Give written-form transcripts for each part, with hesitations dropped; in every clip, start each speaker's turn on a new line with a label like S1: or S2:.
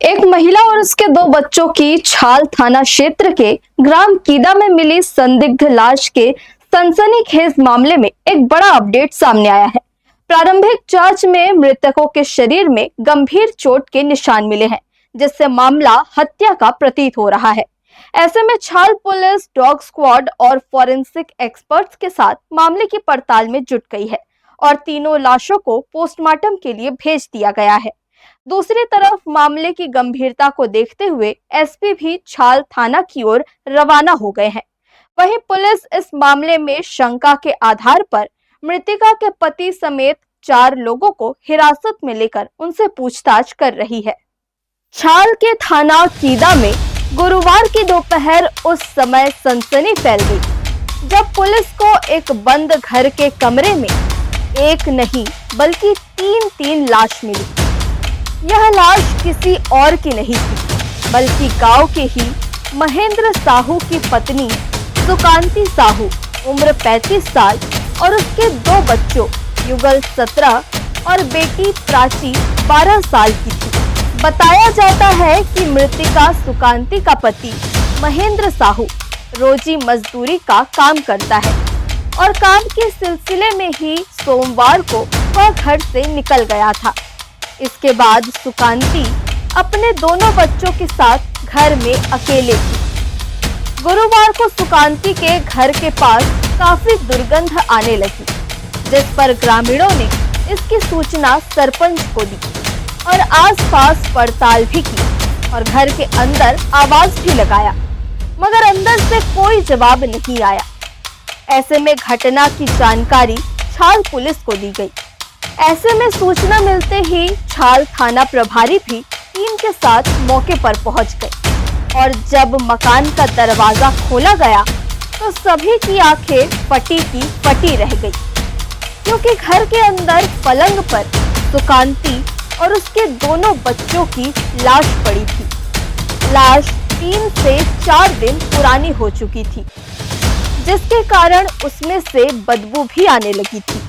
S1: एक महिला और उसके 2 बच्चों की छाल थाना क्षेत्र के ग्राम कीदा में मिली संदिग्ध लाश के सनसनीखेज मामले में एक बड़ा अपडेट सामने आया है। प्रारंभिक जांच में मृतकों के शरीर में गंभीर चोट के निशान मिले हैं, जिससे मामला हत्या का प्रतीत हो रहा है। ऐसे में छाल पुलिस, डॉग स्क्वाड और फॉरेंसिक एक्सपर्ट्स के साथ मामले की पड़ताल में जुट गई है और तीनों लाशों को पोस्टमार्टम के लिए भेज दिया गया है। दूसरी तरफ मामले की गंभीरता को देखते हुए एसपी भी छाल थाना की ओर रवाना हो गए हैं। वहीं पुलिस इस मामले में शंका के आधार पर मृतका के पति समेत 4 लोगों को हिरासत में लेकर उनसे पूछताछ कर रही है। छाल के थाना कीदा में गुरुवार की दोपहर उस समय सनसनी फैल गई जब पुलिस को एक बंद घर के कमरे में एक नहीं बल्कि 3 लाश मिली। यह लाश किसी और की नहीं थी बल्कि गांव के ही महेंद्र साहू की पत्नी सुकांती साहू उम्र 35 साल और उसके 2 बच्चों युगल 17 और बेटी प्राची 12 साल की थी। बताया जाता है कि मृतका सुकांती का पति महेंद्र साहू रोजी मजदूरी का काम करता है और काम के सिलसिले में ही सोमवार को वह घर से निकल गया था। इसके बाद सुकांती अपने दोनों बच्चों के साथ घर में अकेले थी। गुरुवार को सुकांती के घर के पास काफी दुर्गंध आने लगी, जिस पर ग्रामीणों ने इसकी सूचना सरपंच को दी और आसपास पड़ताल भी की और घर के अंदर आवाज भी लगाया, मगर अंदर से कोई जवाब नहीं आया। ऐसे में घटना की जानकारी छाल पुलिस को दी गई। ऐसे में सूचना मिलते ही छाल थाना प्रभारी भी टीम के साथ मौके पर पहुंच गए और जब मकान का दरवाजा खोला गया तो सभी की आंखें फटी की फटी रह गई, क्योंकि घर के अंदर पलंग पर सुकांती और उसके दोनों बच्चों की लाश पड़ी थी। लाश 3 से 4 दिन पुरानी हो चुकी थी, जिसके कारण उसमें से बदबू भी आने लगी थी।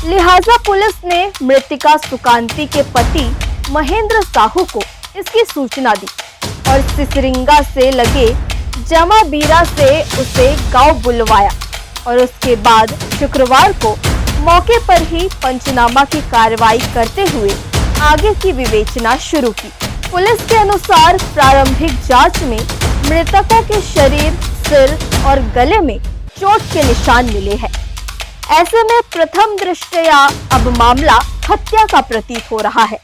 S1: लिहाजा पुलिस ने मृतका सुकांती के पति महेंद्र साहू को इसकी सूचना दी और सिसरिंगा से लगे जमा बीरा से उसे गांव बुलवाया और उसके बाद शुक्रवार को मौके पर ही पंचनामा की कार्रवाई करते हुए आगे की विवेचना शुरू की। पुलिस के अनुसार प्रारंभिक जांच में मृतकों के शरीर, सिर और गले में चोट के निशान मिले हैं। ऐसे में प्रथम दृष्टया अब मामला हत्या का प्रतीत हो रहा है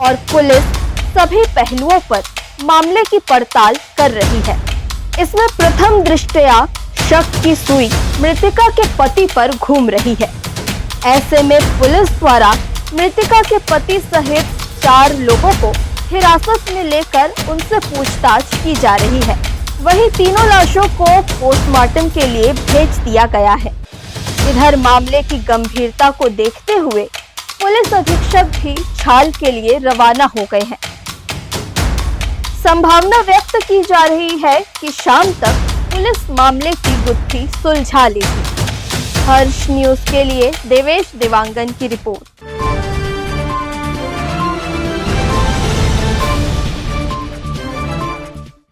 S1: और पुलिस सभी पहलुओं पर मामले की पड़ताल कर रही है। इसमें प्रथम दृष्टया शक की सुई मृतका के पति पर घूम रही है। ऐसे में पुलिस द्वारा मृतका के पति सहित 4 लोगों को हिरासत में लेकर उनसे पूछताछ की जा रही है। वहीं तीनों लाशों को पोस्टमार्टम के लिए भेज दिया गया है। इधर मामले की गंभीरता को देखते हुए पुलिस अधीक्षक भी छाल के लिए रवाना हो गए हैं। संभावना व्यक्त की जा रही है कि शाम तक पुलिस मामले की गुत्थी सुलझा लेगी। हर्ष न्यूज के लिए देवेश देवांगन की रिपोर्ट।